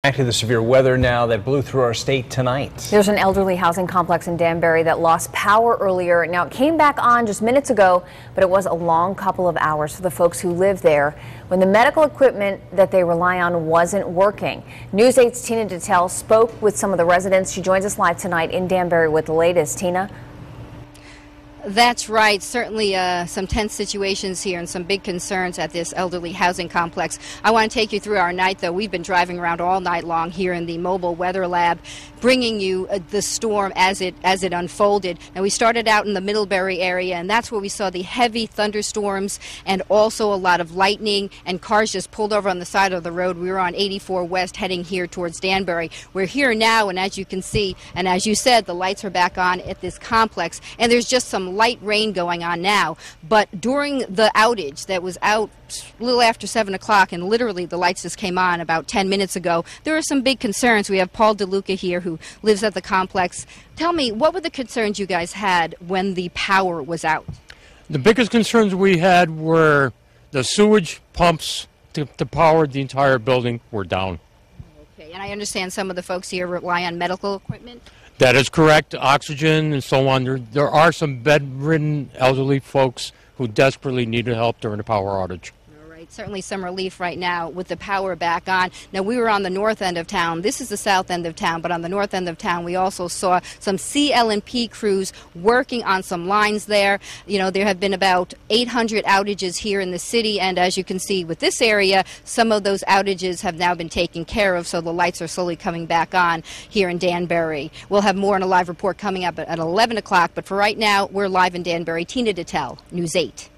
Back to the severe weather now that blew through our state tonight. There's an elderly housing complex in Danbury that lost power earlier. Now it came back on just minutes ago, but it was a long couple of hours for the folks who live there when the medical equipment that they rely on wasn't working. News 8's Tina Detel spoke with some of the residents. She joins us live tonight in Danbury with the latest. Tina? That's right. Certainly some tense situations here and some big concerns at this elderly housing complex. I want to take you through our night, though. We've been driving around all night long here in the mobile weather lab, bringing you the storm as it unfolded. And we started out in the Middlebury area, and that's where we saw the heavy thunderstorms and also a lot of lightning, and cars just pulled over on the side of the road. We were on 84 West heading here towards Danbury. We're here now, and as you can see, and as you said, the lights are back on at this complex, and there's just some light rain going on now. But during the outage that was out a little after 7 o'clock, and literally the lights just came on about 10 minutes ago, there are some big concerns. We have Paul DeLuca here who lives at the complex. Tell me, what were the concerns you guys had when the power was out? The biggest concerns we had were the sewage pumps to power the entire building were down. Okay, and I understand some of the folks here rely on medical equipment? That is correct, oxygen and so on. There are some bedridden elderly folks who desperately needed help during a power outage. Certainly some relief right now with the power back on. Now, we were on the north end of town. This is the south end of town, but on the north end of town, we also saw some CL&P crews working on some lines there. You know, there have been about 800 outages here in the city, and as you can see with this area, some of those outages have now been taken care of, so the lights are slowly coming back on here in Danbury. We'll have more in a live report coming up at 11 o'clock, but for right now, we're live in Danbury. Tina Detel, News 8.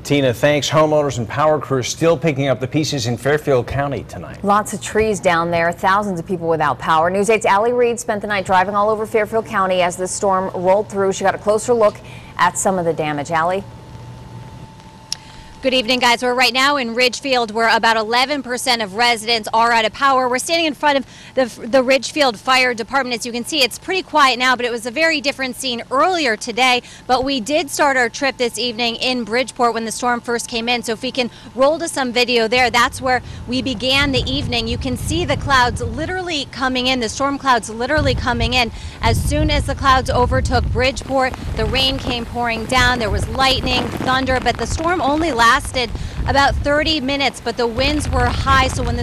Tina, thanks. Homeowners and power crews still picking up the pieces in Fairfield County tonight. Lots of trees down there, thousands of people without power. News 8's Allie Reed spent the night driving all over Fairfield County as the storm rolled through. She got a closer look at some of the damage. Allie? Good evening, guys. We're right now in Ridgefield, where about 11% of residents are out of power. We're standing in front of the Ridgefield Fire Department. As you can see, it's pretty quiet now, but it was a very different scene earlier today. But we did start our trip this evening in Bridgeport when the storm first came in. So if we can roll to some video there, that's where we began the evening. You can see the clouds literally coming in, the storm clouds literally coming in. As soon as the clouds overtook Bridgeport, the rain came pouring down. There was lightning, thunder, but the storm only lasted about 30 minutes, but the winds were high. So when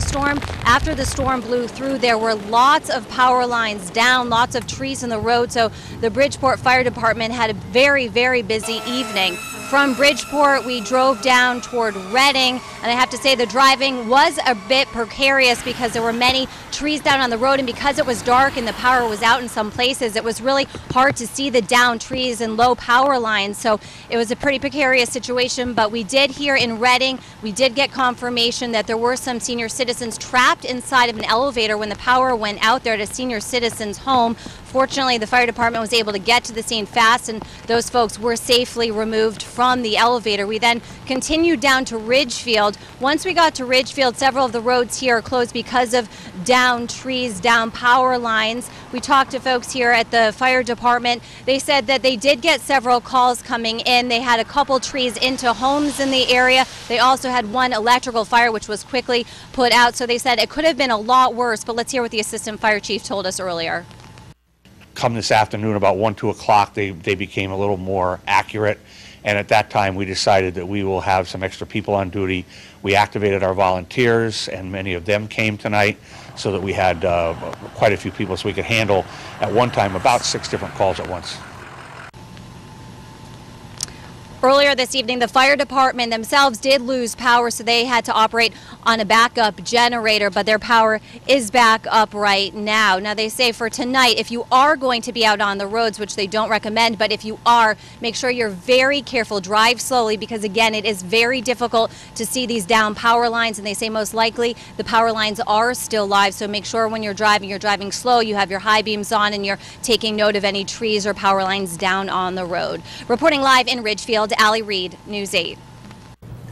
after the storm blew through, there were lots of power lines down, lots of trees in the road. So the Bridgeport Fire Department had a very, very busy evening. From Bridgeport, we drove down toward Reading, and I have to say the driving was a bit precarious because there were many trees down on the road, and because it was dark and the power was out in some places, it was really hard to see the downed trees and low power lines. So it was a pretty precarious situation, but we did here in Reading, we did get confirmation that there were some senior citizens trapped inside of an elevator when the power went out there at a senior citizen's home. Fortunately, the fire department was able to get to the scene fast, and those folks were safely removed from the elevator. We then continued down to Ridgefield. Once we got to Ridgefield, several of the roads here are closed because of down trees, down power lines. We talked to folks here at the fire department. They said that they did get several calls coming in. They had a couple trees into homes in the area. They also had one electrical fire, which was quickly put out. So they said it could have been a lot worse, but let's hear what the assistant fire chief told us earlier. Come this afternoon about 1, 2 o'clock, they became a little more accurate. And at that time, we decided that we will have some extra people on duty. We activated our volunteers, and many of them came tonight, so that we had quite a few people, so we could handle at one time about 6 different calls at once. Earlier this evening, the fire department themselves did lose power, so they had to operate on a backup generator, but their power is back up right now. Now, they say for tonight, if you are going to be out on the roads, which they don't recommend, but if you are, make sure you're very careful. Drive slowly, because again, it is very difficult to see these down power lines, and they say most likely the power lines are still live. So make sure when you're driving slow, you have your high beams on, and you're taking note of any trees or power lines down on the road. Reporting live in Ridgefield, Allie Reed, News 8.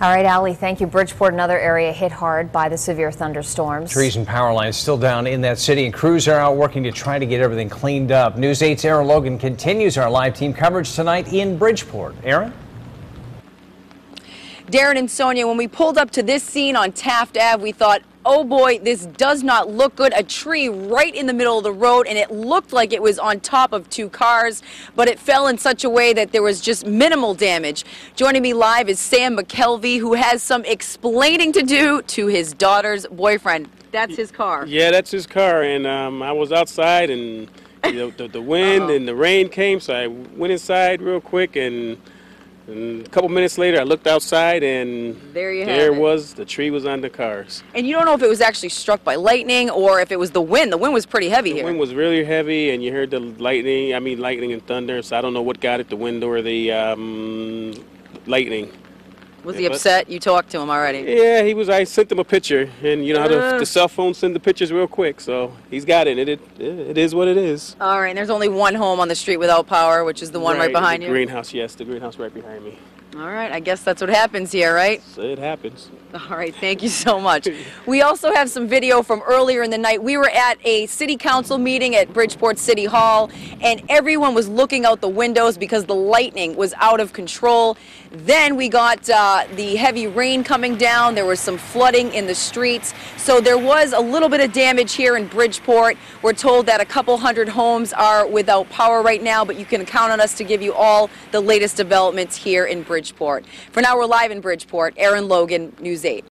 All right, Allie, thank you. Bridgeport, another area hit hard by the severe thunderstorms. Trees and power lines still down in that city, and crews are out working to try to get everything cleaned up. News 8's Aaron Logan continues our live team coverage tonight in Bridgeport. Aaron? Darren and Sonia, when we pulled up to this scene on Taft Ave, we thought, oh boy, this does not look good. A tree right in the middle of the road, and it looked like it was on top of 2 cars, but it fell in such a way that there was just minimal damage. Joining me live is Sam McKelvey, who has some explaining to do to his daughter's boyfriend. That's his car. Yeah, that's his car, and I was outside, and the wind and the rain came, so I went inside real quick, and a couple minutes later I looked outside, and there was the tree was on the cars. And you don't know if it was actually struck by lightning or if it was the wind. The wind was pretty heavy here. The wind was really heavy, and you heard the lightning and thunder, so I don't know what got it, the wind or the lightning. Was he upset? You talked to him already. Yeah, he was. I sent him a picture, and you know how the cell phones send the pictures real quick, so he's got it. It is what it is. All right, and there's only one home on the street without power, which is the one right behind you? The greenhouse, yes, the greenhouse right behind me. All right, I guess that's what happens here, right? It happens. All right, thank you so much. We also have some video from earlier in the night. We were at a city council meeting at Bridgeport City Hall, and everyone was looking out the windows because the lightning was out of control. Then we got the heavy rain coming down. There was some flooding in the streets. So there was a little bit of damage here in Bridgeport. We're told that a couple hundred homes are without power right now, but you can count on us to give you all the latest developments here in Bridgeport. For now, we're live in Bridgeport. Aaron Logan, News 8.